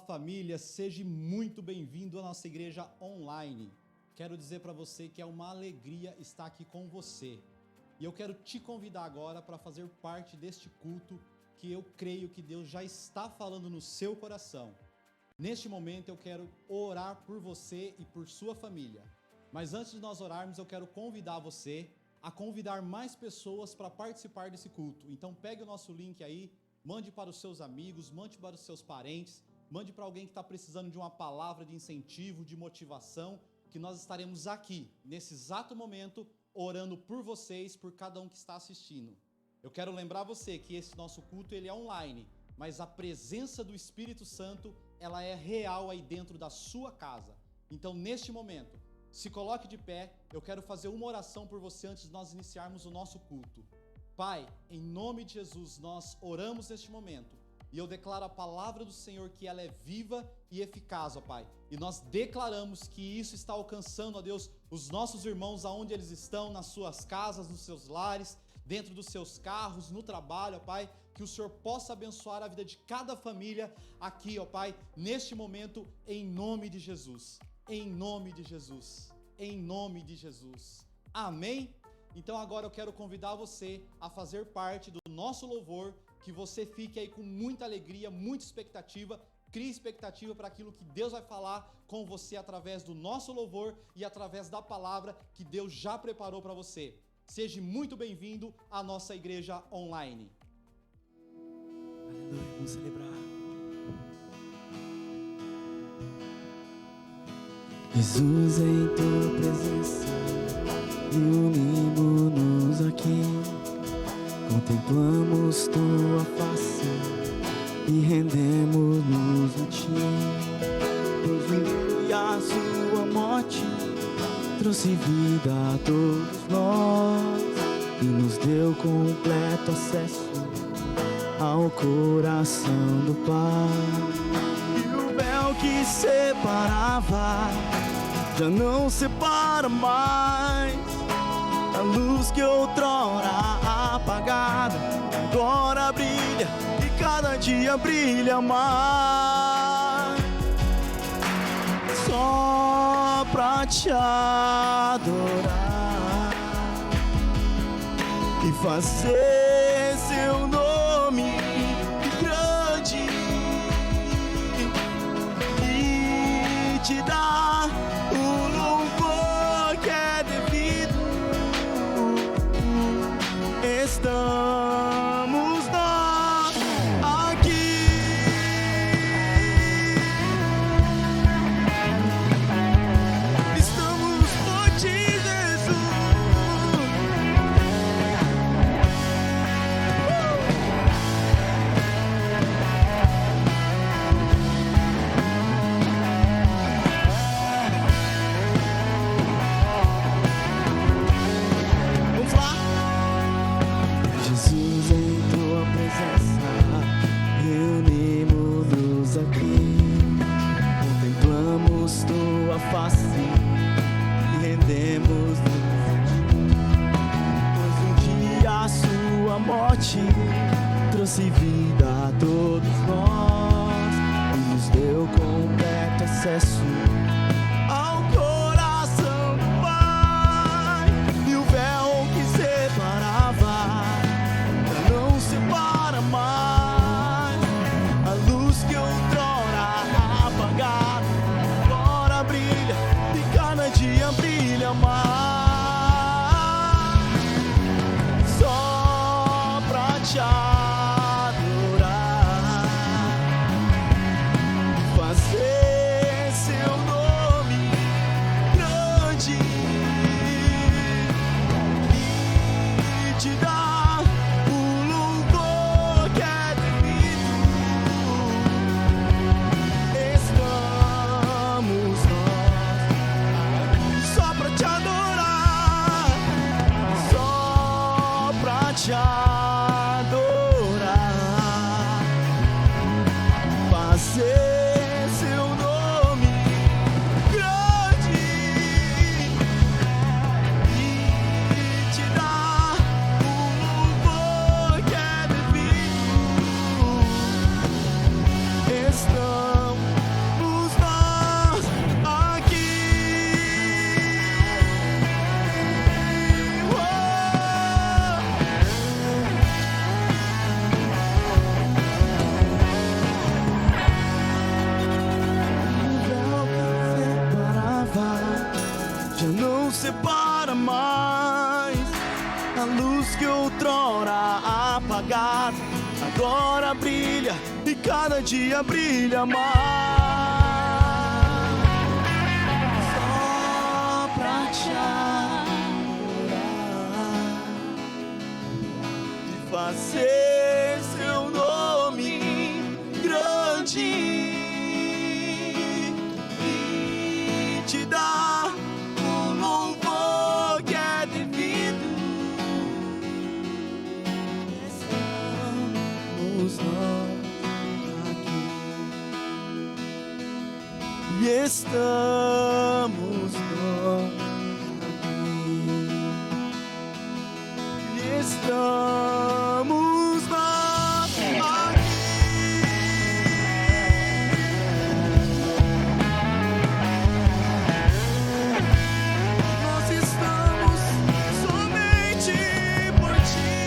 Família, seja muito bem-vindo à nossa igreja online. Quero dizer para você que é uma alegria estar aqui com você. E eu quero te convidar agora para fazer parte deste culto que eu creio que Deus já está falando no seu coração. Neste momento eu quero orar por você e por sua família. Mas antes de nós orarmos, eu quero convidar você a convidar mais pessoas para participar desse culto. Então pegue o nosso link aí, mande para os seus amigos, mande para os seus parentes, mande para alguém que está precisando de uma palavra de incentivo, de motivação, que nós estaremos aqui, nesse exato momento, orando por vocês, por cada um que está assistindo. Eu quero lembrar você que esse nosso culto ele é online, mas a presença do Espírito Santo, ela é real aí dentro da sua casa. Então, neste momento, se coloque de pé, eu quero fazer uma oração por você antes de nós iniciarmos o nosso culto. Pai, em nome de Jesus, nós oramos neste momento. E eu declaro a palavra do Senhor que ela é viva e eficaz, ó Pai. E nós declaramos que isso está alcançando, ó Deus, os nossos irmãos aonde eles estão, nas suas casas, nos seus lares, dentro dos seus carros, no trabalho, ó Pai. Que o Senhor possa abençoar a vida de cada família aqui, ó Pai, neste momento, em nome de Jesus. Em nome de Jesus. Em nome de Jesus. Amém? Então agora eu quero convidar você a fazer parte do nosso louvor, que você fique aí com muita alegria, muita expectativa, crie expectativa para aquilo que Deus vai falar com você através do nosso louvor e através da palavra que Deus já preparou para você. Seja muito bem-vindo à nossa igreja online. Aleluia, vamos celebrar. Jesus, em tua presença, reunimos-nos aqui. Contemplamos tua face e rendemos-nos a ti. Pois um dia a sua morte trouxe vida a todos nós e nos deu completo acesso ao coração do Pai. E o véu que separava já não separa mais. A luz que outrora apagada agora brilha e cada dia brilha mais. Só pra te adorar e fazer seu nome grande e te dar o louvor que é devido. Estamos nós aqui. Estamos por ti, Jesus. Vamos lá. Jesus, em tua presença, reunimos-nos aqui. Contemplamos tua face e rendemos-nos a ti. Pois um dia a sua morte trouxe vida a todos nós e nos deu completo acesso ao coração do Pai. separa mais. A luz que outrora apagada agora brilha e cada dia brilha mais. Só pra te adorar e fazer seu nome grande e te dar o louvor que é devido. Estamos nós aqui e estamos nós aqui e estamos nós aqui. Nós estamos somente por ti.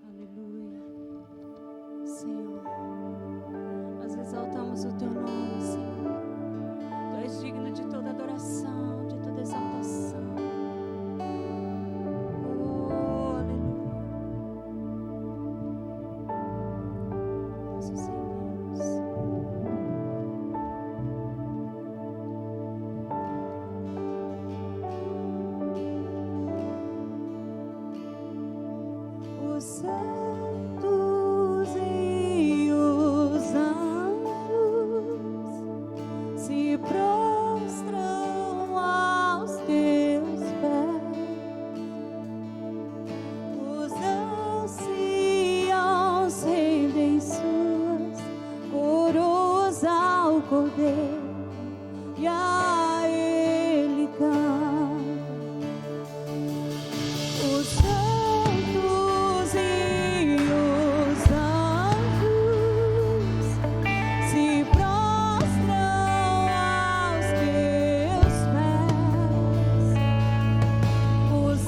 Aleluia. Senhor, nós exaltamos o teu nome, Senhor. Tu és digno de toda adoração, de toda exaltação. Oh, aleluia. Nosso Senhor Deus. Os santos e os anjos se prostram aos teus pés. Os anciãos rendem suas coroas ao Cordeiro e a Ele cantam. Os santos e os anjos se prostram aos teus pés. Os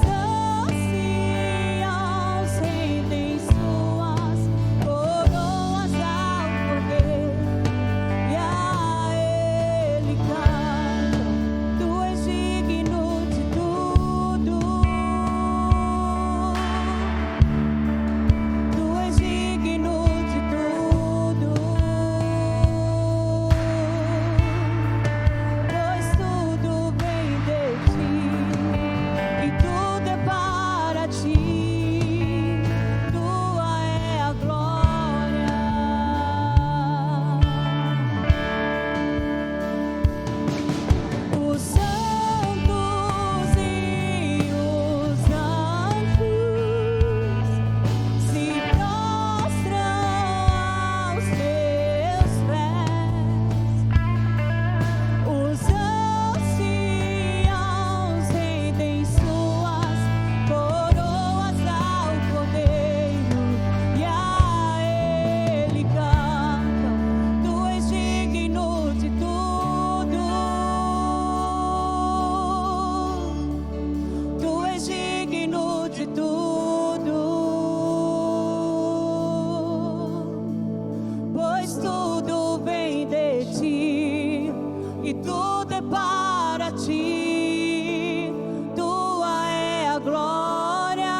anciãos rendem suas coroas ao Cordeiro e a Ele cantam. Tu és digno de tudo. Tu és digno de tudo, pois tudo vem de ti e tudo é para ti. Tua é a glória. Os santos e os anjos se prostram aos teus pés. Os anciãos rendem suas coroas ao Cordeiro e a Ele cantam. Tu és digno de tudo. Tu és digno de tudo, pois tudo vem de ti e tudo é para ti. Tua é a glória.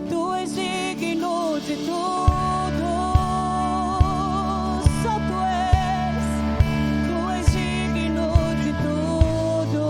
Tu és digno de tudo. Só tu és digno de tudo.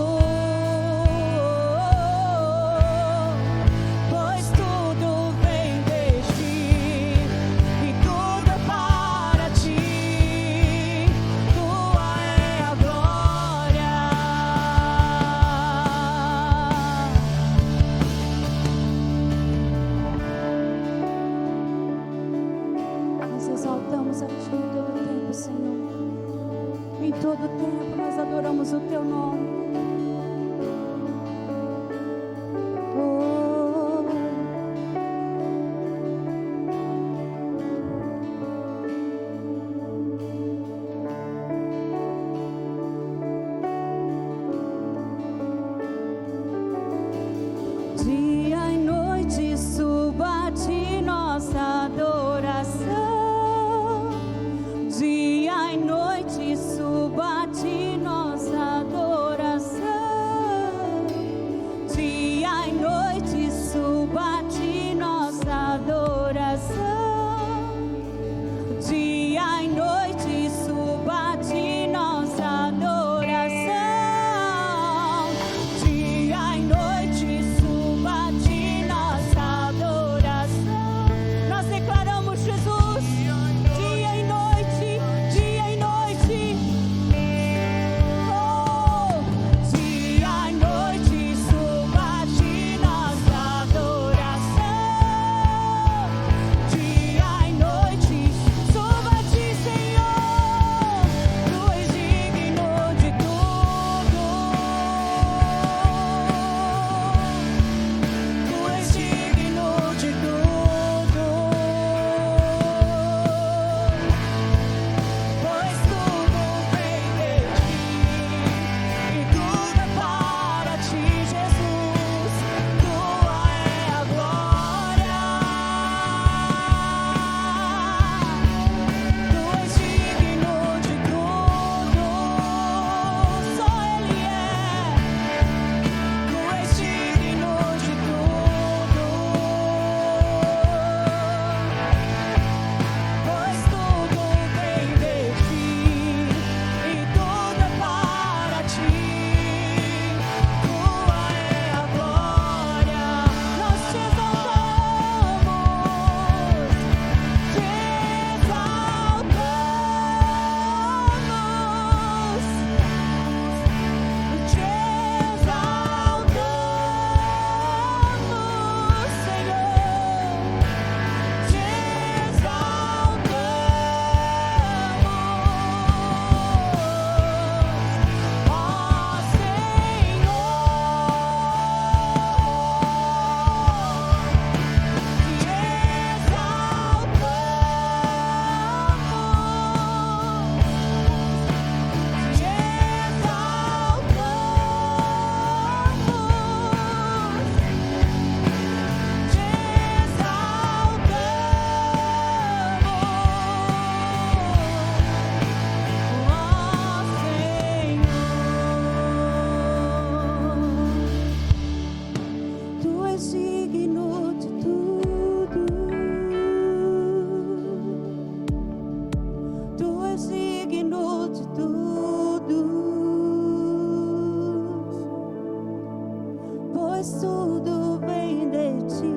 pois tudo vem de ti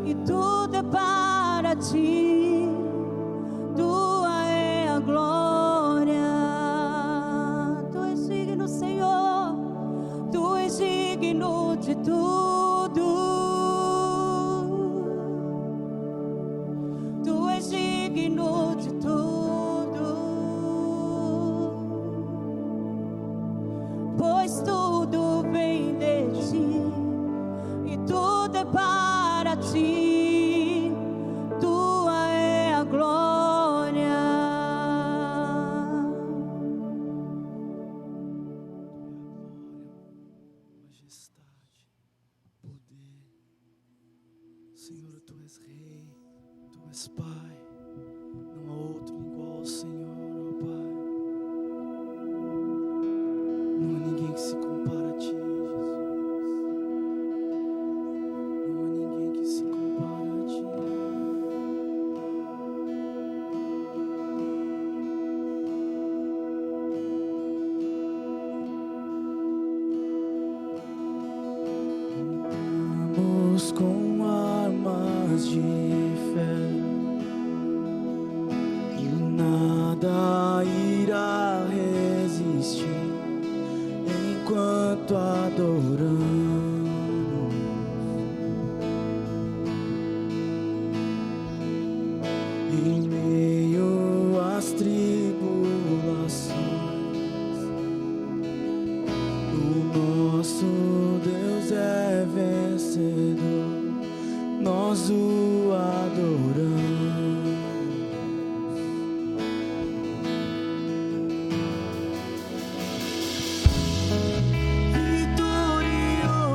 e tudo é para ti. Tua é a glória. Tu és digno, Senhor. Tu és digno de tudo. Tu és digno de tudo. Pois tudo vem de ti e tudo é para ti. Tua é a glória. Majestade, poder. Senhor, tu és Rei, tu és Pai. Não há outro igual ao Senhor, ó Pai. Não há ninguém que se compara a ti, Jesus. Não há ninguém que se compara a ti. Lutamos com armas de fé e nada irá resistir enquanto adoramos. Em meio às tribulações, o nosso Deus é vencedor, nós o adoramos. Vitorioso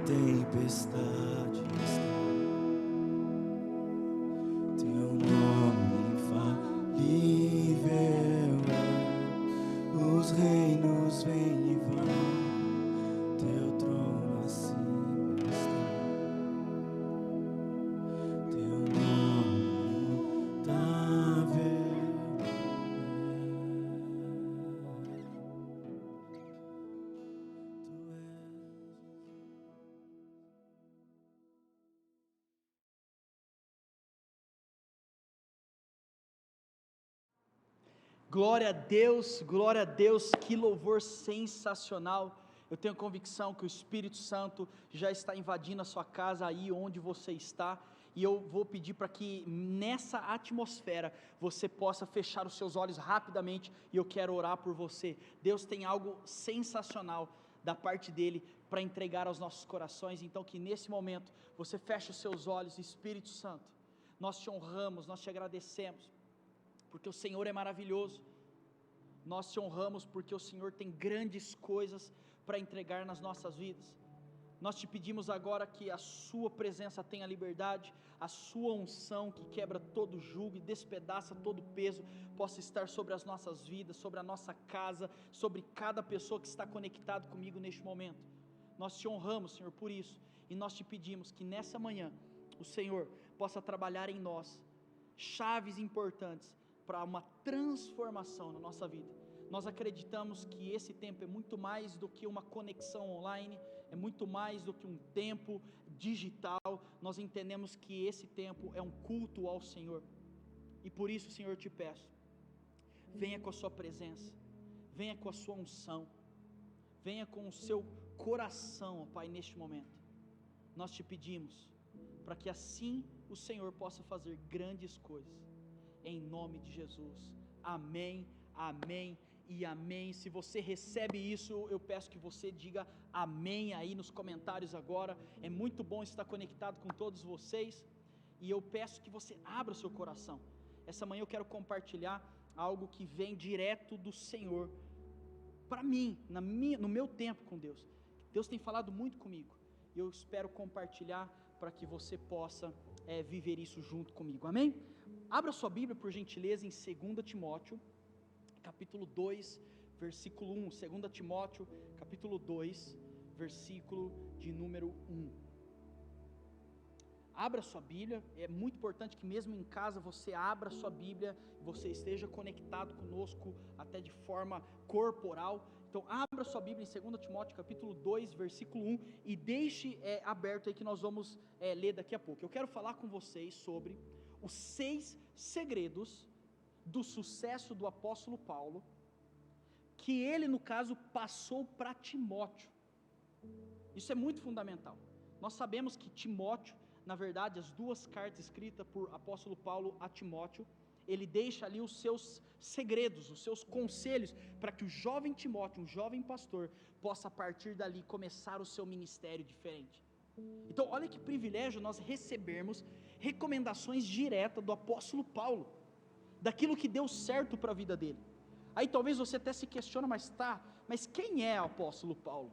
tempestade está. Teu nome infalível é. Os reinos vêm e vão, teu trono acima está. Teu nome imutável é. Glória a Deus, que louvor sensacional. Eu tenho convicção que o Espírito Santo já está invadindo a sua casa aí onde você está, e eu vou pedir para que nessa atmosfera você possa fechar os seus olhos rapidamente, e eu quero orar por você. Deus tem algo sensacional da parte dele para entregar aos nossos corações, então que nesse momento você feche os seus olhos. Espírito Santo, nós te honramos, nós te agradecemos, porque o Senhor é maravilhoso. Nós te honramos porque o Senhor tem grandes coisas para entregar nas nossas vidas. Nós te pedimos agora que a sua presença tenha liberdade, a sua unção que quebra todo jugo e despedaça todo peso, possa estar sobre as nossas vidas, sobre a nossa casa, sobre cada pessoa que está conectado comigo neste momento. Nós te honramos, Senhor, por isso, e nós te pedimos que nessa manhã o Senhor possa trabalhar em nós chaves importantes para uma transformação na nossa vida. Nós acreditamos que esse tempo é muito mais do que uma conexão online, é muito mais do que um tempo digital. Nós entendemos que esse tempo é um culto ao Senhor, e por isso, Senhor, eu te peço, venha com a sua presença, venha com a sua unção, venha com o seu coração, ó Pai, neste momento. Nós te pedimos, para que assim o Senhor possa fazer grandes coisas, em nome de Jesus. Amém, amém e amém. Se você recebe isso, eu peço que você diga amém aí nos comentários agora. É muito bom estar conectado com todos vocês, e eu peço que você abra o seu coração. Essa manhã eu quero compartilhar algo que vem direto do Senhor para mim, no meu tempo com Deus. Deus tem falado muito comigo, e eu espero compartilhar para que você possa viver isso junto comigo, amém? Abra sua Bíblia, por gentileza, em 2 Timóteo, capítulo 2, versículo 1, 2 Timóteo, capítulo 2, versículo de número 1. Abra sua Bíblia, é muito importante que mesmo em casa você abra sua Bíblia, você esteja conectado conosco até de forma corporal. Então abra sua Bíblia em 2 Timóteo capítulo 2, versículo 1, e deixe aberto aí que nós vamos ler daqui a pouco. Eu quero falar com vocês sobre os 6 segredos do sucesso do apóstolo Paulo, que ele no caso passou para Timóteo. Isso é muito fundamental. Nós sabemos que Timóteo, na verdade, as 2 cartas escritas por apóstolo Paulo a Timóteo, ele deixa ali os seus segredos, os seus conselhos, para que o jovem Timóteo, um jovem pastor, possa a partir dali começar o seu ministério diferente. Então olha que privilégio nós recebermos recomendações diretas do apóstolo Paulo, daquilo que deu certo para a vida dele. Aí talvez você até se questione, mas quem é o apóstolo Paulo?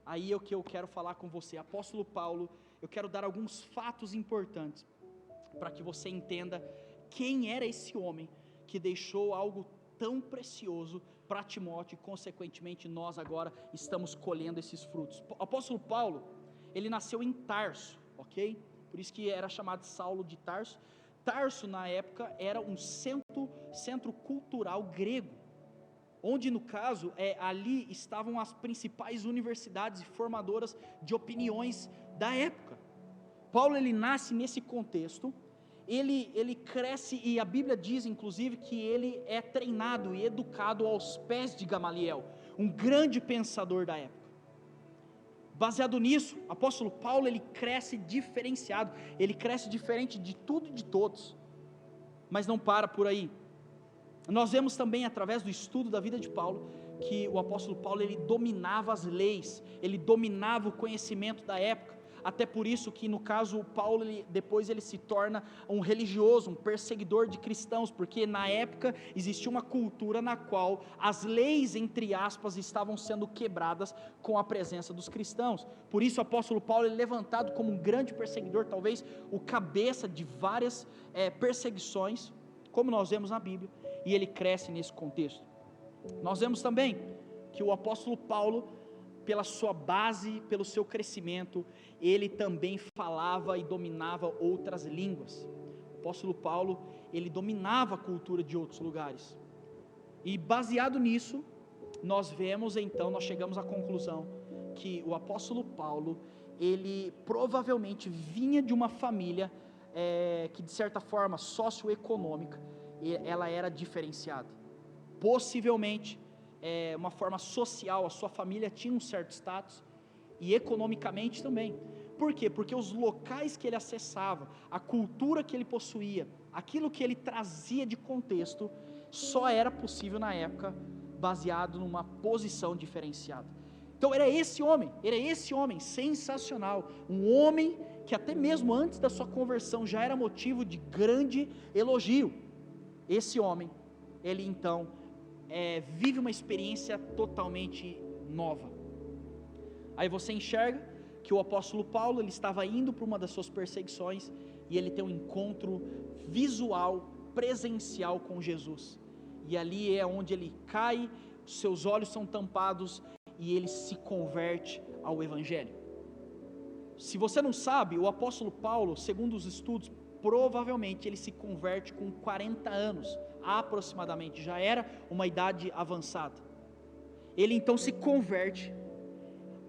Aí é o que eu quero falar com você. Apóstolo Paulo, eu quero dar alguns fatos importantes, para que você entenda quem era esse homem, que deixou algo tão precioso para Timóteo, e consequentemente nós agora estamos colhendo esses frutos. O apóstolo Paulo, ele nasceu em Tarso, ok? Por isso que era chamado Saulo de Tarso. Tarso na época era um centro cultural grego, onde no caso ali estavam as principais universidades e formadoras de opiniões da época. Paulo ele nasce nesse contexto, ele cresce, e a Bíblia diz inclusive que ele é treinado e educado aos pés de Gamaliel, um grande pensador da época. Baseado nisso, o apóstolo Paulo ele cresce diferenciado, ele cresce diferente de tudo e de todos, mas não para por aí. Nós vemos também através do estudo da vida de Paulo, que o apóstolo Paulo ele dominava as leis, ele dominava o conhecimento da época. até por isso que no caso Paulo, depois ele se torna um religioso, um perseguidor de cristãos, porque na época existia uma cultura na qual as leis, entre aspas, estavam sendo quebradas com a presença dos cristãos. Por isso o apóstolo Paulo é levantado como um grande perseguidor, talvez o cabeça de várias perseguições, como nós vemos na Bíblia, e ele cresce nesse contexto. Nós vemos também que o apóstolo Paulo, pela sua base, pelo seu crescimento, ele também falava e dominava outras línguas. O apóstolo Paulo, ele dominava a cultura de outros lugares. E baseado nisso, nós vemos então, nós chegamos à conclusão que o apóstolo Paulo, ele provavelmente vinha de uma família que de certa forma socioeconômica, ela era diferenciada. Possivelmente, uma forma social, a sua família tinha um certo status, e economicamente também. Por quê? Porque os locais que ele acessava, a cultura que ele possuía, aquilo que ele trazia de contexto, só era possível na época, baseado numa posição diferenciada. Então era esse homem sensacional, um homem que até mesmo antes da sua conversão já era motivo de grande elogio. Esse homem, ele então vive uma experiência totalmente nova. Aí você enxerga que o apóstolo Paulo, ele estava indo para uma das suas perseguições, e ele tem um encontro visual, presencial com Jesus, e ali é onde ele cai, seus olhos são tampados, e ele se converte ao Evangelho. Se você não sabe, o apóstolo Paulo, segundo os estudos, provavelmente ele se converte com 40 anos, aproximadamente, já era uma idade avançada. Ele então se converte,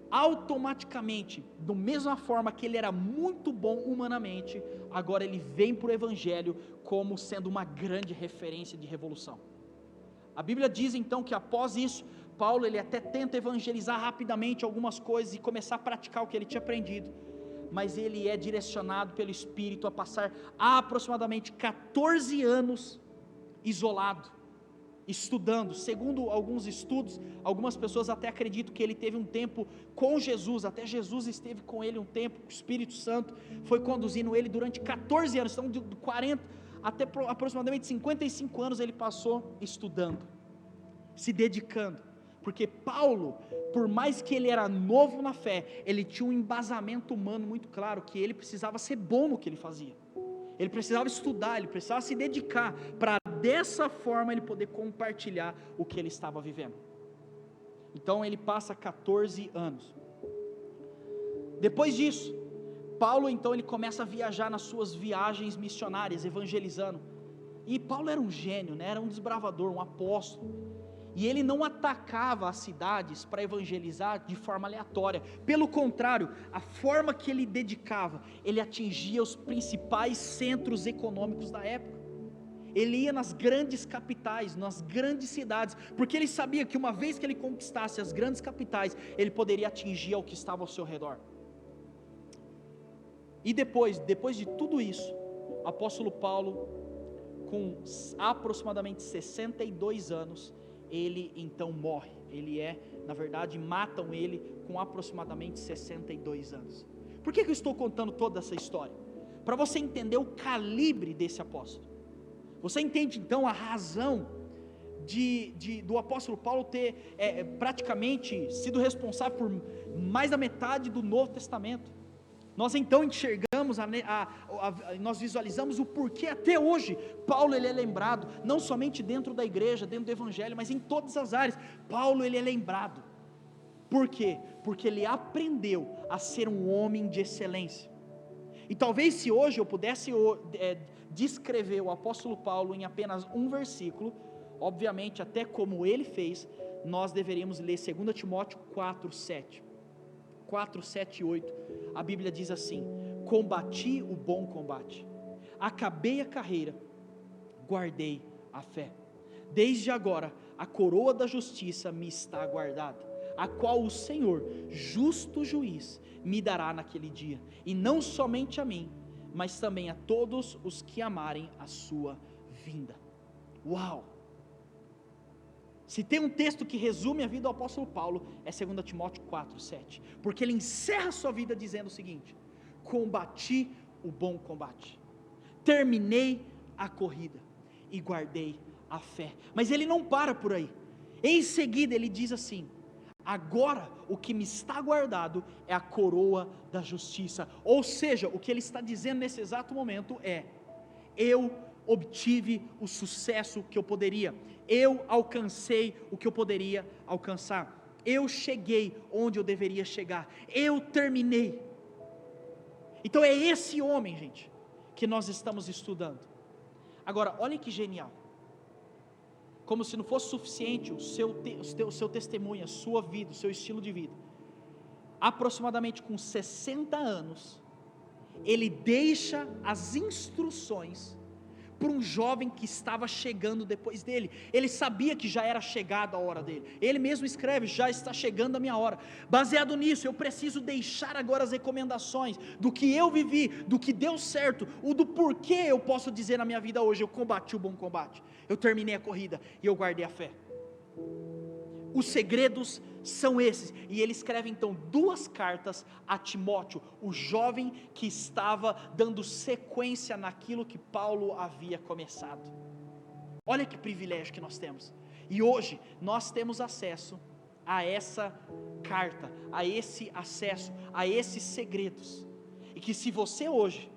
automaticamente, da mesma forma que ele era muito bom humanamente, agora ele vem para o Evangelho como sendo uma grande referência de revolução. A Bíblia diz então que após isso, Paulo ele até tenta evangelizar rapidamente algumas coisas e começar a praticar o que ele tinha aprendido, mas ele é direcionado pelo Espírito a passar aproximadamente 14 anos isolado, estudando. Segundo alguns estudos, algumas pessoas até acreditam que ele teve um tempo com Jesus, até Jesus esteve com ele um tempo, o Espírito Santo foi conduzindo ele durante 14 anos, então de 40 até aproximadamente 55 anos ele passou estudando, se dedicando, porque Paulo, por mais que ele era novo na fé, ele tinha um embasamento humano muito claro, que ele precisava ser bom no que ele fazia, ele precisava estudar, ele precisava se dedicar, para dessa forma ele poder compartilhar o que ele estava vivendo. Então ele passa 14 anos, depois disso, Paulo então ele começa a viajar nas suas viagens missionárias, evangelizando, e Paulo era um gênio, né? Era um desbravador, um apóstolo, e ele não atacava as cidades para evangelizar de forma aleatória, pelo contrário, a forma que ele dedicava, ele atingia os principais centros econômicos da época, ele ia nas grandes capitais, nas grandes cidades, porque ele sabia que uma vez que ele conquistasse as grandes capitais, ele poderia atingir ao que estava ao seu redor. E depois de tudo isso, o apóstolo Paulo, com aproximadamente 62 anos, ele então morre. Na verdade, matam ele com aproximadamente 62 anos. Por que eu estou contando toda essa história? Para você entender o calibre desse apóstolo. Você entende então a razão do apóstolo Paulo ter praticamente sido responsável por mais da metade do Novo Testamento. Nós então enxergamos, nós visualizamos o porquê até hoje Paulo ele é lembrado, não somente dentro da igreja, dentro do evangelho, mas em todas as áreas. Paulo ele é lembrado. Por quê? Porque ele aprendeu a ser um homem de excelência. E talvez se hoje eu pudesse descrever o apóstolo Paulo em apenas um versículo, obviamente até como ele fez, nós deveríamos ler 2 Timóteo 4:7 e 8, a Bíblia diz assim: combati o bom combate, acabei a carreira, guardei a fé, desde agora a coroa da justiça me está guardada, a qual o Senhor, justo juiz, me dará naquele dia, e não somente a mim, mas também a todos os que amarem a sua vinda. Uau! Se tem um texto que resume a vida do apóstolo Paulo, é 2 Timóteo 4:7, porque ele encerra a sua vida dizendo o seguinte: combati o bom combate, terminei a corrida e guardei a fé. Mas ele não para por aí. Em seguida ele diz assim: agora o que me está guardado é a coroa da justiça. Ou seja, o que ele está dizendo nesse exato momento é: eu obtive o sucesso que eu poderia, eu alcancei o que eu poderia alcançar, eu cheguei onde eu deveria chegar, eu terminei. Então é esse homem, gente, que nós estamos estudando. Agora, olha que genial. Como se não fosse suficiente o seu testemunho, a sua vida, o seu estilo de vida. Aproximadamente com 60 anos, ele deixa as instruções para um jovem que estava chegando depois dele. Ele sabia que já era chegada a hora dele. Ele mesmo escreve: já está chegando a minha hora. Baseado nisso, eu preciso deixar agora as recomendações do que eu vivi, do que deu certo, o do porquê eu posso dizer na minha vida hoje: eu combati o bom combate, eu terminei a corrida e eu guardei a fé. Os segredos são esses, e ele escreve então 2 cartas a Timóteo, o jovem que estava dando sequência naquilo que Paulo havia começado. Olha que privilégio que nós temos, e hoje nós temos acesso a essa carta, a esse acesso, a esses segredos, e que se você hoje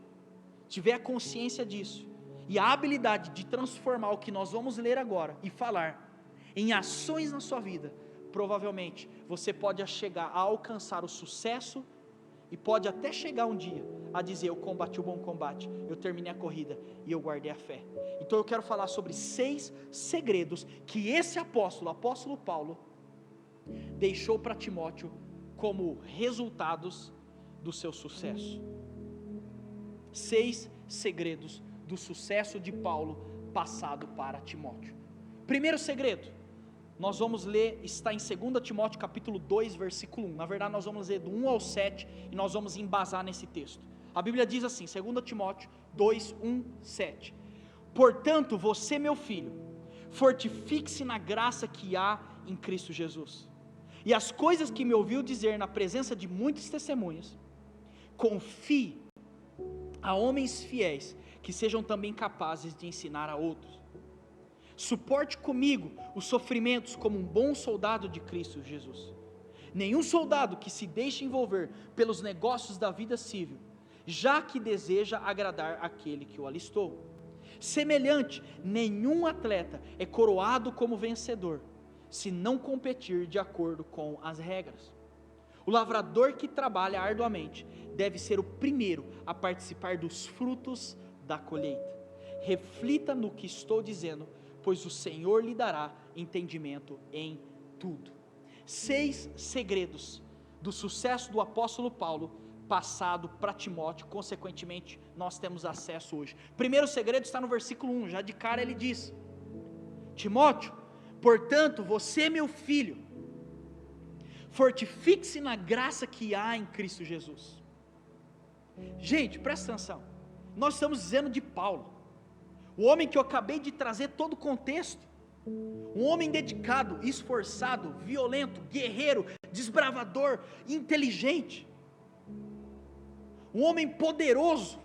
tiver a consciência disso, e a habilidade de transformar o que nós vamos ler agora e falar em ações na sua vida, provavelmente você pode chegar a alcançar o sucesso, e pode até chegar um dia a dizer: eu combati o bom combate, eu terminei a corrida e eu guardei a fé. Então eu quero falar sobre 6 segredos que esse apóstolo Paulo, deixou para Timóteo como resultados do seu sucesso. 6 segredos do sucesso de Paulo passado para Timóteo. Primeiro segredo, nós vamos ler, está em 2 Timóteo capítulo 2, versículo 1, na verdade nós vamos ler do 1 ao 7, e nós vamos embasar nesse texto. A Bíblia diz assim, 2 Timóteo 2, 1, 7, portanto você, meu filho, fortifique-se na graça que há em Cristo Jesus, e as coisas que me ouviu dizer na presença de muitos testemunhas, confie a homens fiéis, que sejam também capazes de ensinar a outros. Suporte comigo os sofrimentos como um bom soldado de Cristo Jesus. Nenhum soldado que se deixe envolver pelos negócios da vida civil, já que deseja agradar aquele que o alistou. Semelhante, nenhum atleta é coroado como vencedor, se não competir de acordo com as regras. O lavrador que trabalha arduamente deve ser o primeiro a participar dos frutos da colheita. Reflita no que estou dizendo, pois o Senhor lhe dará entendimento em tudo. 6 segredos do sucesso do apóstolo Paulo, passado para Timóteo, consequentemente nós temos acesso hoje. Primeiro segredo está no versículo 1, já de cara ele diz: Timóteo, portanto você, meu filho, fortifique-se na graça que há em Cristo Jesus. Gente, presta atenção, nós estamos dizendo de Paulo, o homem que eu acabei de trazer todo o contexto, um homem dedicado, esforçado, violento, guerreiro, desbravador, inteligente, um homem poderoso.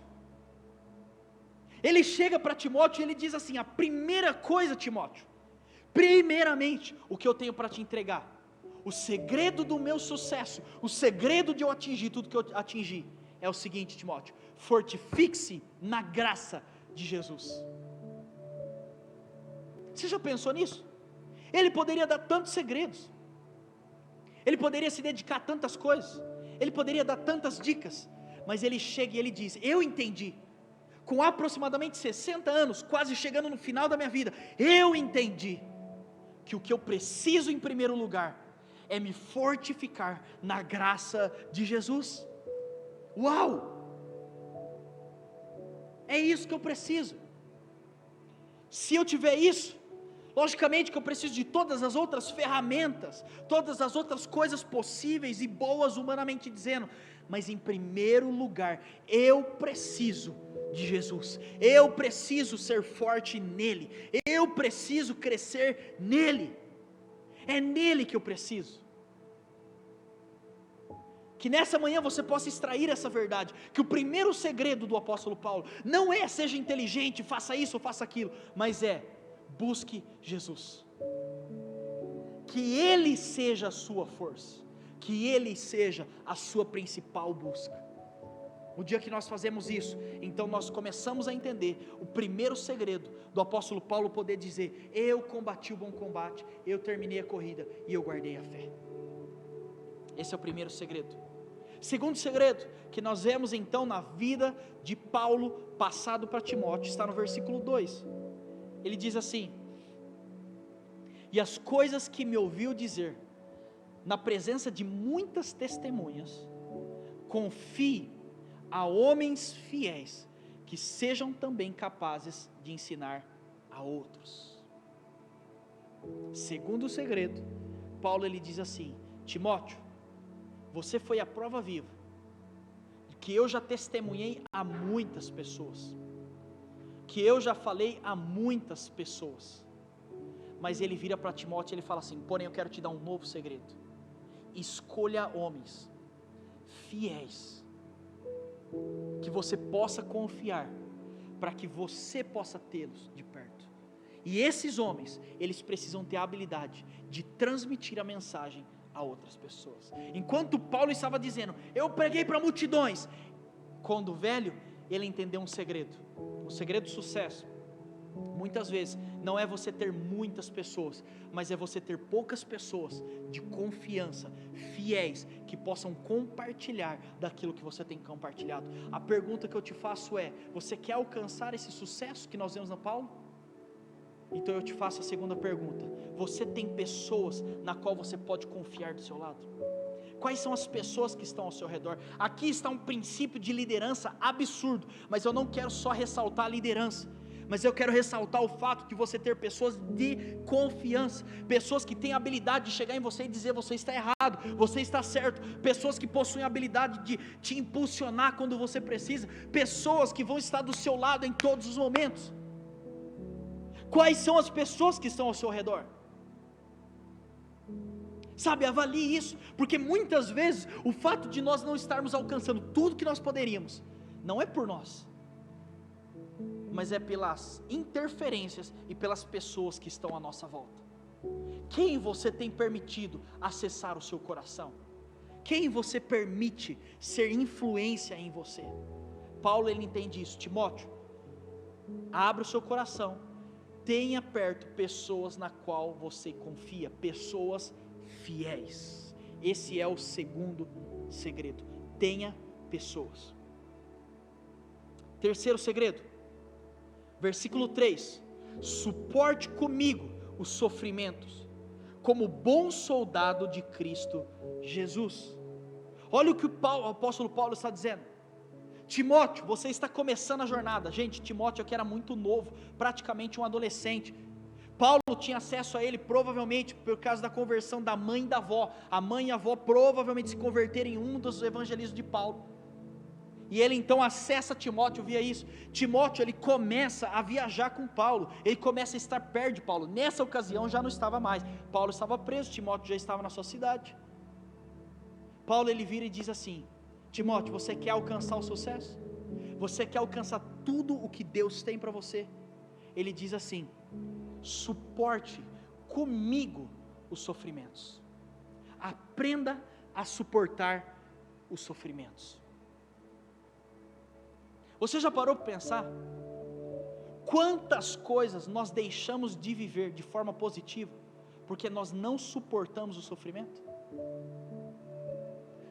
Ele chega para Timóteo e ele diz assim: a primeira coisa, Timóteo, primeiramente, o que eu tenho para te entregar, o segredo do meu sucesso, o segredo de eu atingir tudo que eu atingi, é o seguinte, Timóteo: fortifique-se na graça de Jesus. Você já pensou nisso? Ele poderia dar tantos segredos, ele poderia se dedicar a tantas coisas, ele poderia dar tantas dicas, mas ele chega e ele diz: eu entendi, com aproximadamente 60 anos, quase chegando no final da minha vida, eu entendi que o que eu preciso em primeiro lugar é me fortificar na graça de Jesus. Uau! É isso que eu preciso. Se eu tiver isso, logicamente que eu preciso de todas as outras ferramentas, todas as outras coisas possíveis e boas humanamente dizendo, mas em primeiro lugar, eu preciso de Jesus, eu preciso ser forte nele, eu preciso crescer nele. é nele que eu preciso. Que nessa manhã você possa extrair essa verdade, que o primeiro segredo do apóstolo Paulo não é seja inteligente, faça isso ou faça aquilo, mas é busque Jesus, que Ele seja a sua força, que Ele seja a sua principal busca. O dia que nós fazemos isso, então nós começamos a entender o primeiro segredo do apóstolo Paulo poder dizer: eu combati o bom combate, eu terminei a corrida e eu guardei a fé. Esse é o primeiro segredo. Segundo segredo, que nós vemos então na vida de Paulo, passado para Timóteo, está no versículo 2, ele diz assim: e as coisas que me ouviu dizer, na presença de muitas testemunhas, confie a homens fiéis, que sejam também capazes de ensinar a outros. Segundo segredo, Paulo ele diz assim: Timóteo, você foi a prova viva, que eu já testemunhei a muitas pessoas, que eu já falei a muitas pessoas, mas ele vira para Timóteo e ele fala assim: porém eu quero te dar um novo segredo, escolha homens fiéis, que você possa confiar, para que você possa tê-los de perto, e esses homens, eles precisam ter a habilidade de transmitir a mensagem a outras pessoas. Enquanto Paulo estava dizendo: eu preguei para multidões, quando velho, ele entendeu um segredo, o segredo do sucesso, muitas vezes, não é você ter muitas pessoas, mas é você ter poucas pessoas de confiança, fiéis, que possam compartilhar daquilo que você tem compartilhado. A pergunta que eu te faço é: você quer alcançar esse sucesso que nós vemos na Paulo? Então eu te faço a segunda pergunta: você tem pessoas na qual você pode confiar do seu lado? Quais são as pessoas que estão ao seu redor? Aqui está um princípio de liderança absurdo, mas eu não quero só ressaltar a liderança, mas eu quero ressaltar o fato de você ter pessoas de confiança, pessoas que têm a habilidade de chegar em você e dizer: você está errado, você está certo, pessoas que possuem a habilidade de te impulsionar quando você precisa, pessoas que vão estar do seu lado em todos os momentos. Quais são as pessoas que estão ao seu redor? Sabe, avalie isso, porque muitas vezes o fato de nós não estarmos alcançando tudo que nós poderíamos, não é por nós, mas é pelas interferências e pelas pessoas que estão à nossa volta. Quem você tem permitido acessar o seu coração? Quem você permite ser influência em você? Paulo ele entende isso. Timóteo, abra o seu coração, tenha perto pessoas na qual você confia, pessoas fiéis. Esse é o segundo segredo, tenha pessoas. Terceiro segredo, versículo 3, suporte comigo os sofrimentos, como bom soldado de Cristo Jesus. Olha o que o apóstolo Paulo está dizendo: Timóteo, você está começando a jornada. Gente, Timóteo aqui era muito novo, praticamente um adolescente. Paulo tinha acesso a ele provavelmente por causa da conversão da mãe e da avó. A mãe e a avó provavelmente se converteram em um dos evangelistas de Paulo. E ele então acessa Timóteo via isso. Timóteo ele começa a viajar com Paulo, ele começa a estar perto de Paulo. Nessa ocasião já não estava mais, Paulo estava preso, Timóteo já estava na sua cidade. Paulo ele vira e diz assim: Timóteo, você quer alcançar o sucesso? Você quer alcançar tudo o que Deus tem para você? Ele diz assim: suporte comigo os sofrimentos, aprenda a suportar os sofrimentos. Você já parou para pensar quantas coisas nós deixamos de viver de forma positiva porque nós não suportamos o sofrimento?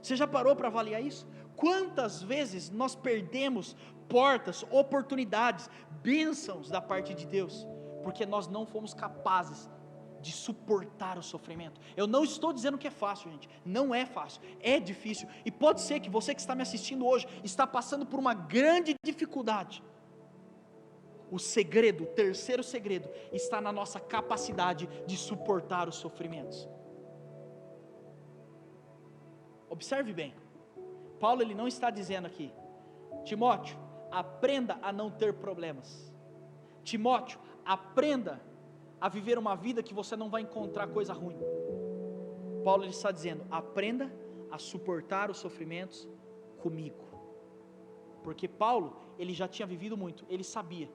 Você já parou para avaliar isso? Quantas vezes nós perdemos portas, oportunidades, bênçãos da parte de Deus porque nós não fomos capazes de suportar o sofrimento? Eu não estou dizendo que é fácil, gente, não é fácil, é difícil, e pode ser que você que está me assistindo hoje, está passando por uma grande dificuldade. O segredo, o terceiro segredo, está na nossa capacidade de suportar os sofrimentos. Observe bem, Paulo ele não está dizendo aqui: Timóteo, aprenda a não ter problemas. Timóteo, aprenda a viver uma vida que você não vai encontrar coisa ruim. Paulo ele está dizendo: aprenda a suportar os sofrimentos comigo. Porque Paulo, ele já tinha vivido muito, ele sabia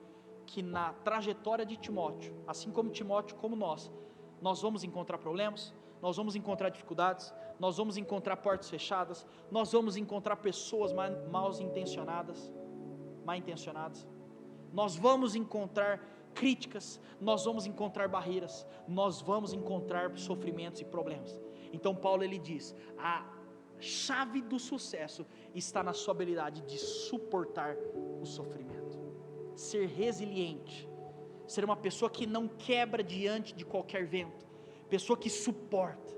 que na trajetória de Timóteo, assim como Timóteo, como nós vamos encontrar problemas, nós vamos encontrar dificuldades, nós vamos encontrar portas fechadas, nós vamos encontrar pessoas mal intencionadas, nós vamos encontrar críticas, nós vamos encontrar barreiras, nós vamos encontrar sofrimentos e problemas. Então Paulo ele diz: a chave do sucesso está na sua habilidade de suportar o sofrimento, ser resiliente, ser uma pessoa que não quebra diante de qualquer vento, pessoa que suporta.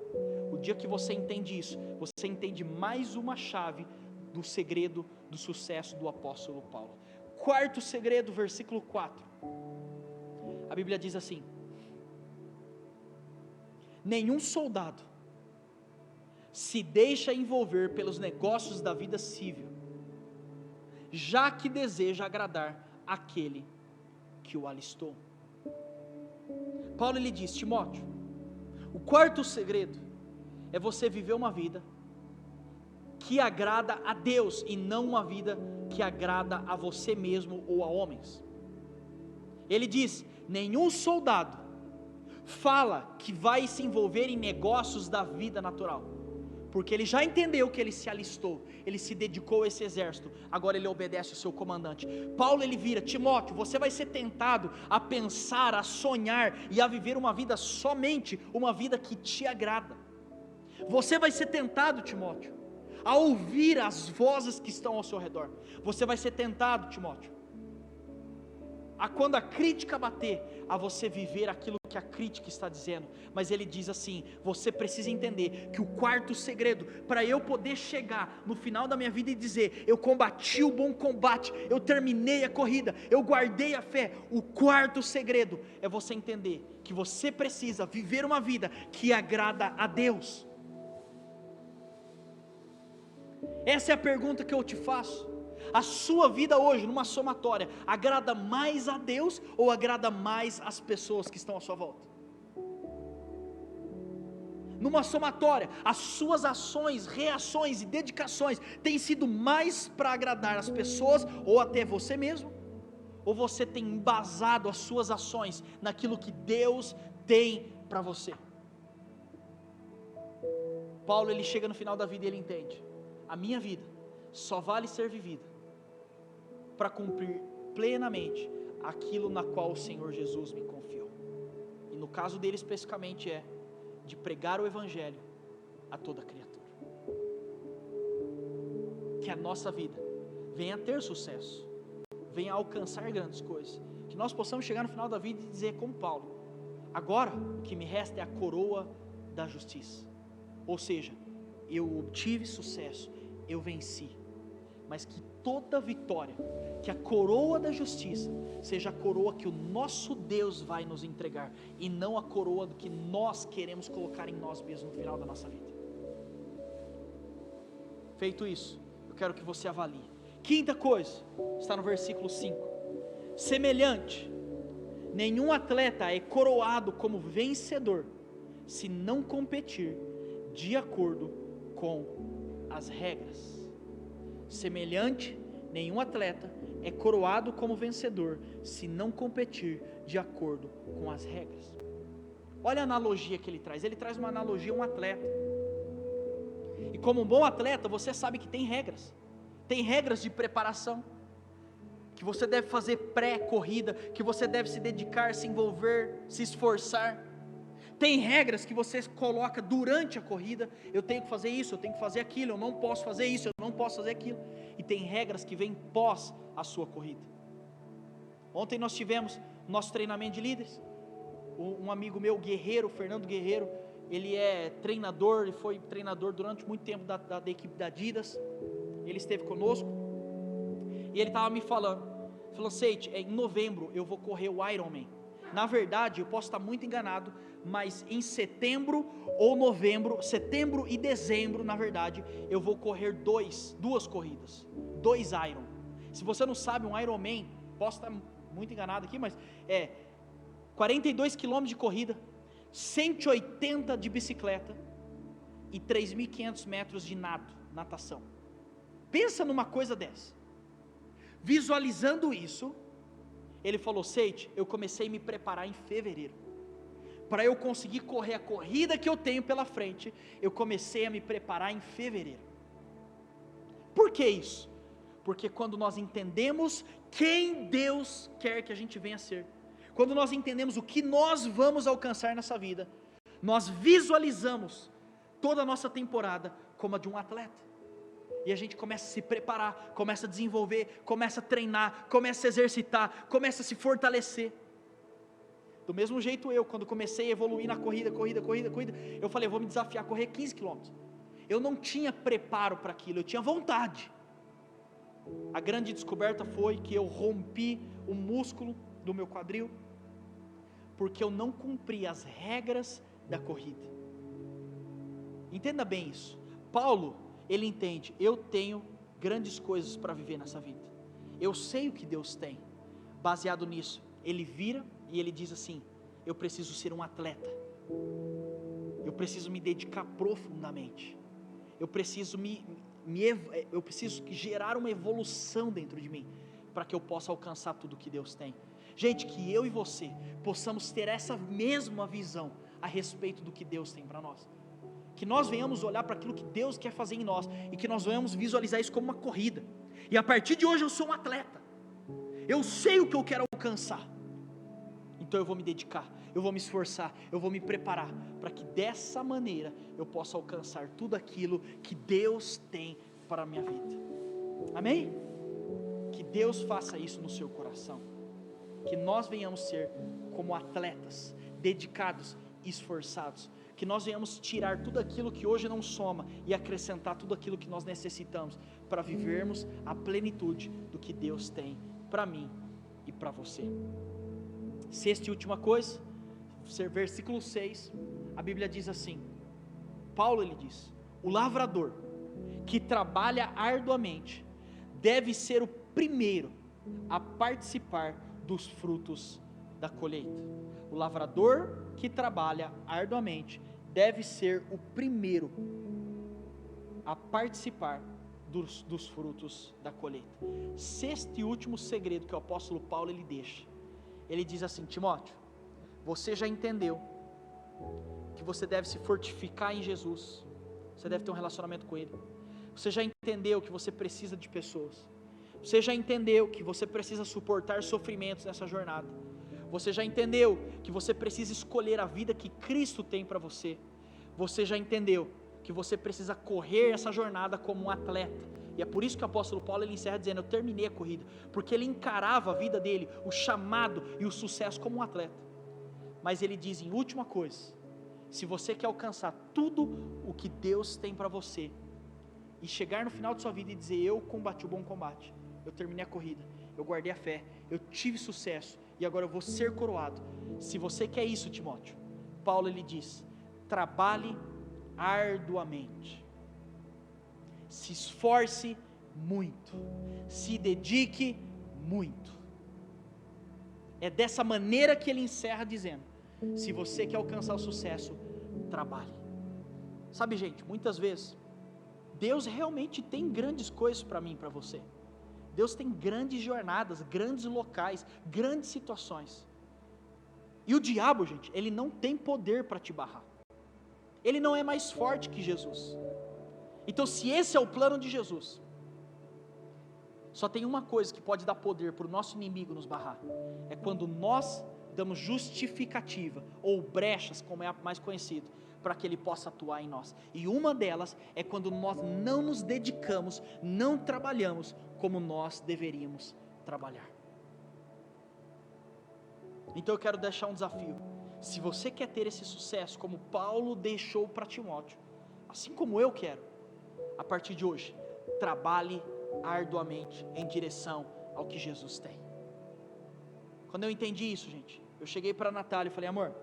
O dia que você entende isso, você entende mais uma chave do segredo do sucesso do apóstolo Paulo. Quarto segredo, versículo 4, a Bíblia diz assim: nenhum soldado se deixa envolver pelos negócios da vida civil, já que deseja agradar aquele que o alistou. Paulo ele diz: Timóteo, o quarto segredo é você viver uma vida que agrada a Deus e não uma vida que agrada a você mesmo ou a homens. Ele diz: nenhum soldado fala que vai se envolver em negócios da vida natural, porque ele já entendeu que ele se alistou, ele se dedicou a esse exército, agora ele obedece o seu comandante. Paulo ele vira: Timóteo, você vai ser tentado a pensar, a sonhar e a viver uma vida somente, uma vida que te agrada. Você vai ser tentado, Timóteo, a ouvir as vozes que estão ao seu redor. Você vai ser tentado, Timóteo, a quando a crítica bater, a você viver aquilo que a crítica está dizendo. Mas ele diz assim: você precisa entender que o quarto segredo, para eu poder chegar no final da minha vida e dizer: eu combati o bom combate, eu terminei a corrida, eu guardei a fé, o quarto segredo é você entender que você precisa viver uma vida que agrada a Deus. Essa é a pergunta que eu te faço. A sua vida hoje, numa somatória, agrada mais a Deus ou agrada mais as pessoas que estão à sua volta? Numa somatória, as suas ações, reações e dedicações têm sido mais para agradar as pessoas ou até você mesmo? Ou você tem embasado as suas ações naquilo que Deus tem para você? Paulo ele chega no final da vida e ele entende: a minha vida só vale ser vivida para cumprir plenamente aquilo na qual o Senhor Jesus me confiou. E no caso dele especificamente é de pregar o Evangelho a toda criatura. Que a nossa vida venha a ter sucesso, venha a alcançar grandes coisas, que nós possamos chegar no final da vida e dizer como Paulo: agora o que me resta é a coroa da justiça. Ou seja, eu obtive sucesso, eu venci, mas que toda vitória, que a coroa da justiça seja a coroa que o nosso Deus vai nos entregar, e não a coroa do que nós queremos colocar em nós mesmos no final da nossa vida. Feito isso, eu quero que você avalie. Quinta coisa, está no versículo 5: semelhante, nenhum atleta é coroado como vencedor se não competir de acordo com as regras. Semelhante, nenhum atleta é coroado como vencedor se não competir de acordo com as regras. Olha a analogia que ele traz uma analogia a um atleta. E como um bom atleta, você sabe que tem regras de preparação, que você deve fazer pré-corrida, que você deve se dedicar, se envolver, se esforçar. Tem regras que você coloca durante a corrida: eu tenho que fazer isso, eu tenho que fazer aquilo, eu não posso fazer isso, eu não posso fazer aquilo. E tem regras que vêm pós a sua corrida. Ontem nós tivemos nosso treinamento de líderes. Um amigo meu, Guerreiro, Fernando Guerreiro, ele é treinador, ele foi treinador durante muito tempo da equipe da Adidas. Ele esteve conosco e ele estava me falou: Seite, em novembro eu vou correr o Ironman. Na verdade, eu posso estar muito enganado, mas em setembro ou novembro, setembro e dezembro, na verdade, eu vou correr duas corridas, 2 Iron. Se você não sabe, um Ironman, posso estar muito enganado aqui, mas é 42 km de corrida, 180 de bicicleta e 3.500 metros de natação. Pensa numa coisa dessa. Visualizando isso, ele falou: Seide, eu comecei a me preparar em fevereiro. Para eu conseguir correr a corrida que eu tenho pela frente, eu comecei a me preparar em fevereiro. Por que isso? Porque quando nós entendemos quem Deus quer que a gente venha ser, quando nós entendemos o que nós vamos alcançar nessa vida, nós visualizamos toda a nossa temporada como a de um atleta. E a gente começa a se preparar, começa a desenvolver, começa a treinar, começa a se exercitar, começa a se fortalecer. Do mesmo jeito quando comecei a evoluir na corrida, eu falei: eu vou me desafiar a correr 15 quilômetros. Eu não tinha preparo para aquilo, eu tinha vontade. A grande descoberta foi que eu rompi o músculo do meu quadril, porque eu não cumpri as regras da corrida. Entenda bem isso. Paulo, ele entende: eu tenho grandes coisas para viver nessa vida, eu sei o que Deus tem. Baseado nisso, ele vira e ele diz assim: eu preciso ser um atleta, eu preciso me dedicar profundamente, eu preciso eu preciso gerar uma evolução dentro de mim, para que eu possa alcançar tudo que Deus tem. Gente, que eu e você possamos ter essa mesma visão a respeito do que Deus tem para nós, que nós venhamos olhar para aquilo que Deus quer fazer em nós, e que nós venhamos visualizar isso como uma corrida, e a partir de hoje eu sou um atleta, eu sei o que eu quero alcançar, então eu vou me dedicar, eu vou me esforçar, eu vou me preparar, para que dessa maneira eu possa alcançar tudo aquilo que Deus tem para a minha vida. Amém? Que Deus faça isso no seu coração, que nós venhamos ser como atletas, dedicados, esforçados, que nós venhamos tirar tudo aquilo que hoje não soma e acrescentar tudo aquilo que nós necessitamos para vivermos a plenitude do que Deus tem para mim e para você. Sexta e última coisa, versículo 6, a Bíblia diz assim, Paulo ele diz: o lavrador que trabalha arduamente deve ser o primeiro a participar dos frutos da colheita. O lavrador que trabalha arduamente deve ser o primeiro a participar dos frutos da colheita. Sexto e último segredo que o apóstolo Paulo ele deixa, ele diz assim: Timóteo, você já entendeu que você deve se fortificar em Jesus, você deve ter um relacionamento com Ele, você já entendeu que você precisa de pessoas, você já entendeu que você precisa suportar sofrimentos nessa jornada, você já entendeu que você precisa escolher a vida que Cristo tem para você, você já entendeu que você precisa correr essa jornada como um atleta. E é por isso que o apóstolo Paulo ele encerra dizendo: eu terminei a corrida, porque ele encarava a vida dele, o chamado e o sucesso como um atleta. Mas ele diz em última coisa: se você quer alcançar tudo o que Deus tem para você, e chegar no final de sua vida e dizer: eu combati o bom combate, eu terminei a corrida, eu guardei a fé, eu tive sucesso, e agora eu vou ser coroado. Se você quer isso, Timóteo, Paulo ele diz: trabalhe arduamente, se esforce muito, se dedique muito. É dessa maneira que ele encerra dizendo: se você quer alcançar o sucesso, trabalhe. Sabe, gente, muitas vezes Deus realmente tem grandes coisas para mim e para você. Deus tem grandes jornadas, grandes locais, grandes situações. E o diabo, gente, ele não tem poder para te barrar. Ele não é mais forte que Jesus. Então, se esse é o plano de Jesus, só tem uma coisa que pode dar poder para o nosso inimigo nos barrar: é quando nós damos justificativa, ou brechas, como é mais conhecido, para que ele possa atuar em nós. E uma delas é quando nós não nos dedicamos, não trabalhamos como nós deveríamos trabalhar. Então eu quero deixar um desafio: se você quer ter esse sucesso como Paulo deixou para Timóteo, assim como eu quero, a partir de hoje, trabalhe arduamente em direção ao que Jesus tem. Quando eu entendi isso, gente, eu cheguei para a Natália e falei: amor,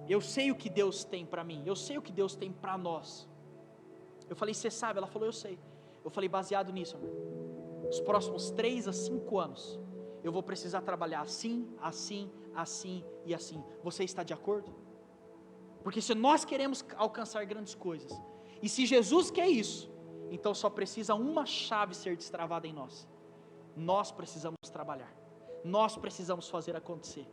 eu sei o que Deus tem para mim, eu sei o que Deus tem para nós. Eu falei: você sabe? Ela falou: eu sei. Eu falei: baseado nisso, amor, os próximos 3 a 5 anos, eu vou precisar trabalhar assim, assim, assim e assim. Você está de acordo? Porque se nós queremos alcançar grandes coisas, e se Jesus quer isso, então só precisa uma chave ser destravada em nós. Nós precisamos trabalhar, nós precisamos fazer acontecer,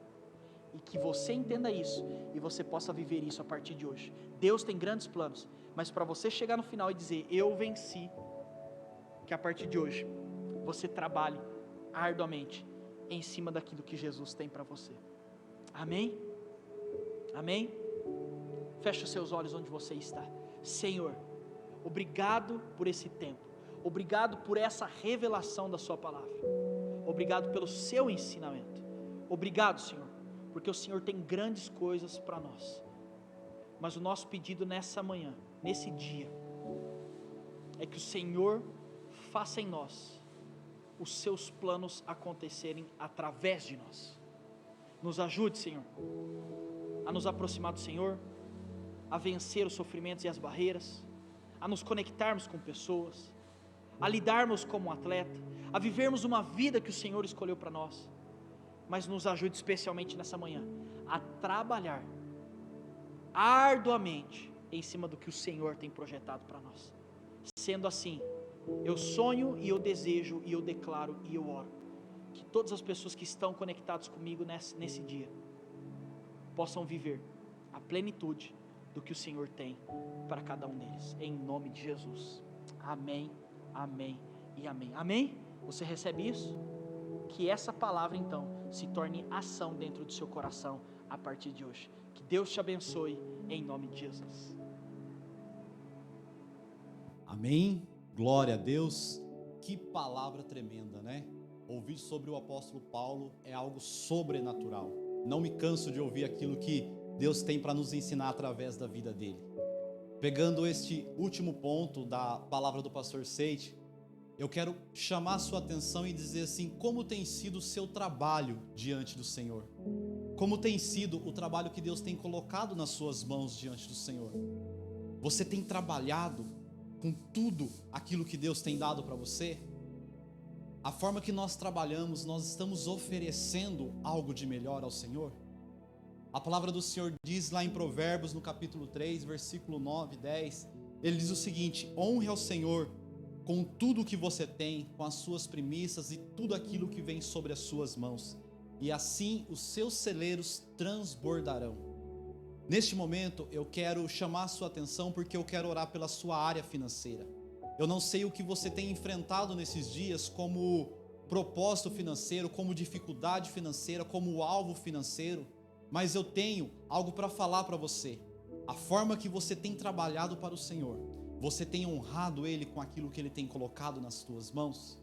e que você entenda isso, e você possa viver isso a partir de hoje. Deus tem grandes planos, mas para você chegar no final e dizer, eu venci, que a partir de hoje, você trabalhe arduamente, em cima daquilo que Jesus tem para você. Amém? Amém? Feche os seus olhos onde você está. Senhor, obrigado por esse tempo, obrigado por essa revelação da sua palavra, obrigado pelo seu ensinamento, obrigado, Senhor, porque o Senhor tem grandes coisas para nós, mas o nosso pedido nessa manhã, nesse dia, é que o Senhor faça em nós os seus planos acontecerem através de nós. Nos ajude, Senhor, a nos aproximar do Senhor, a vencer os sofrimentos e as barreiras, a nos conectarmos com pessoas, a lidarmos como um atleta, a vivermos uma vida que o Senhor escolheu para nós. Mas nos ajude especialmente nessa manhã a trabalhar arduamente em cima do que o Senhor tem projetado para nós. Sendo assim, eu sonho e eu desejo e eu declaro e eu oro que todas as pessoas que estão conectadas comigo nesse dia possam viver a plenitude do que o Senhor tem para cada um deles, em nome de Jesus. Amém, amém e amém. Amém? Você recebe isso? Que essa palavra então se torne ação dentro do seu coração a partir de hoje. Que Deus te abençoe em nome de Jesus. Amém, glória a Deus. Que palavra tremenda, né? Ouvir sobre o apóstolo Paulo é algo sobrenatural. Não me canso de ouvir aquilo que Deus tem para nos ensinar através da vida dele. Pegando este último ponto da palavra do pastor Seite, eu quero chamar a sua atenção e dizer assim, como tem sido o seu trabalho diante do Senhor? Como tem sido o trabalho que Deus tem colocado nas suas mãos diante do Senhor? Você tem trabalhado com tudo aquilo que Deus tem dado para você? A forma que nós trabalhamos, nós estamos oferecendo algo de melhor ao Senhor? A palavra do Senhor diz lá em Provérbios, no capítulo 3, versículo 9 e 10, ele diz o seguinte: honre ao Senhor com tudo o que você tem, com as suas primícias e tudo aquilo que vem sobre as suas mãos, e assim os seus celeiros transbordarão. Neste momento eu quero chamar a sua atenção porque eu quero orar pela sua área financeira. Eu não sei o que você tem enfrentado nesses dias como propósito financeiro, como dificuldade financeira, como alvo financeiro, mas eu tenho algo para falar para você. A forma que você tem trabalhado para o Senhor, você tem honrado Ele com aquilo que Ele tem colocado nas tuas mãos?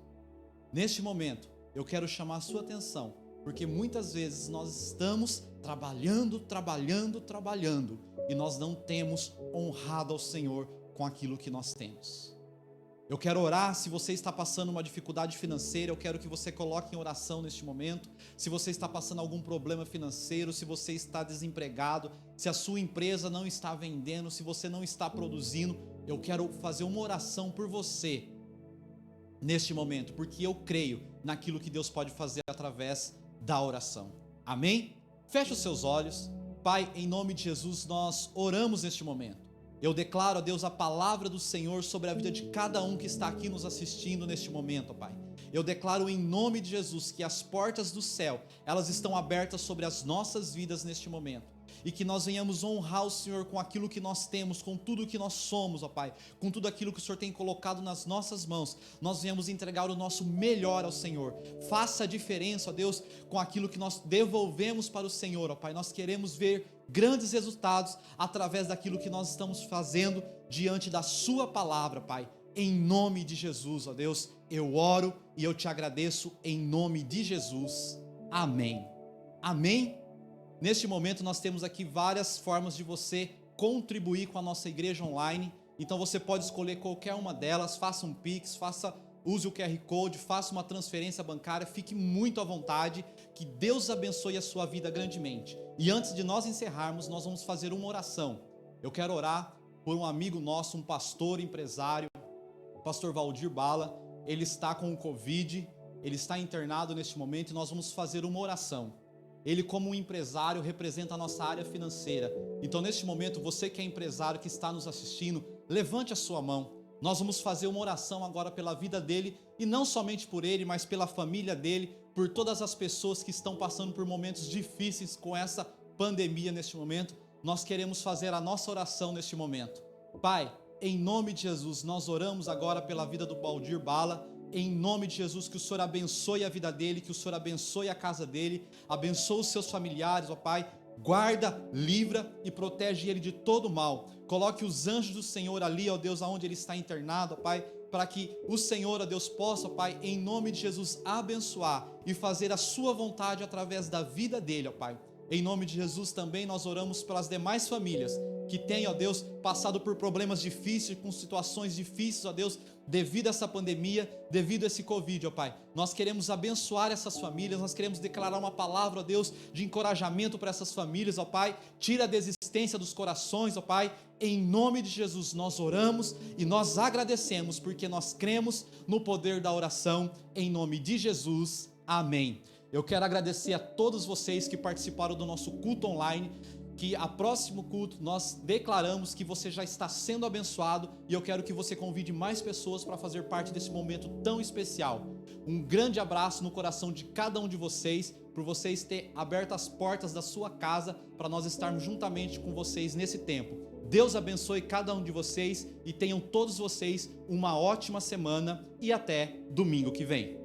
Neste momento, eu quero chamar a sua atenção, porque muitas vezes nós estamos trabalhando, e nós não temos honrado ao Senhor com aquilo que nós temos. Eu quero orar. Se você está passando uma dificuldade financeira, eu quero que você coloque em oração neste momento. Se você está passando algum problema financeiro, se você está desempregado, se a sua empresa não está vendendo, se você não está produzindo, eu quero fazer uma oração por você neste momento, porque eu creio naquilo que Deus pode fazer através da oração. Amém? Feche os seus olhos. Pai, em nome de Jesus, nós oramos neste momento. Eu declaro a Deus a palavra do Senhor sobre a vida de cada um que está aqui nos assistindo neste momento, Pai. Eu declaro em nome de Jesus que as portas do céu, elas estão abertas sobre as nossas vidas neste momento. E que nós venhamos honrar o Senhor com aquilo que nós temos, com tudo que nós somos, ó Pai, com tudo aquilo que o Senhor tem colocado nas nossas mãos. Nós venhamos entregar o nosso melhor ao Senhor. Faça a diferença, ó Deus, com aquilo que nós devolvemos para o Senhor, ó Pai. Nós queremos ver grandes resultados através daquilo que nós estamos fazendo diante da sua palavra, Pai. Em nome de Jesus, ó Deus, eu oro e eu te agradeço em nome de Jesus. Amém. Amém. Neste momento nós temos aqui várias formas de você contribuir com a nossa igreja online. Então você pode escolher qualquer uma delas. Faça um Pix, use o QR Code, faça uma transferência bancária. Fique muito à vontade. Que Deus abençoe a sua vida grandemente. E antes de nós encerrarmos, nós vamos fazer uma oração. Eu quero orar por um amigo nosso, um pastor, empresário, o pastor Valdir Bala. Ele está com o Covid, ele está internado neste momento e nós vamos fazer uma oração. Ele, como um empresário, representa a nossa área financeira Então, neste momento, você que é empresário, que está nos assistindo, levante a sua mão. Nós vamos fazer uma oração agora pela vida dele, e não somente por ele, mas pela família dele, por todas as pessoas que estão passando por momentos difíceis com essa pandemia neste momento. Nós queremos fazer a nossa oração neste momento. Pai, em nome de Jesus, nós oramos agora pela vida do Baldir Bala. Em nome de Jesus, que o Senhor abençoe a vida dele, que o Senhor abençoe a casa dele, abençoe os seus familiares, ó Pai. Guarda, livra e protege ele de todo mal. Coloque os anjos do Senhor ali, ó Deus, aonde ele está internado, ó Pai, para que o Senhor, ó Deus, possa, ó Pai, em nome de Jesus, abençoar e fazer a sua vontade através da vida dele, ó Pai. Em nome de Jesus também nós oramos pelas demais famílias que têm, ó Deus, passado por problemas difíceis, com situações difíceis, ó Deus, devido a essa pandemia, devido a esse Covid, ó Pai. Nós queremos abençoar essas famílias, nós queremos declarar uma palavra, ó Deus, de encorajamento para essas famílias, ó Pai. Tira a desistência dos corações, ó Pai. Em nome de Jesus nós oramos e nós agradecemos, porque nós cremos no poder da oração, em nome de Jesus. Amém. Eu quero agradecer a todos vocês que participaram do nosso culto online, que a próximo culto nós declaramos que você já está sendo abençoado, e eu quero que você convide mais pessoas para fazer parte desse momento tão especial. Um grande abraço no coração de cada um de vocês, por vocês terem aberto as portas da sua casa para nós estarmos juntamente com vocês nesse tempo. Deus abençoe cada um de vocês e tenham todos vocês uma ótima semana e até domingo que vem.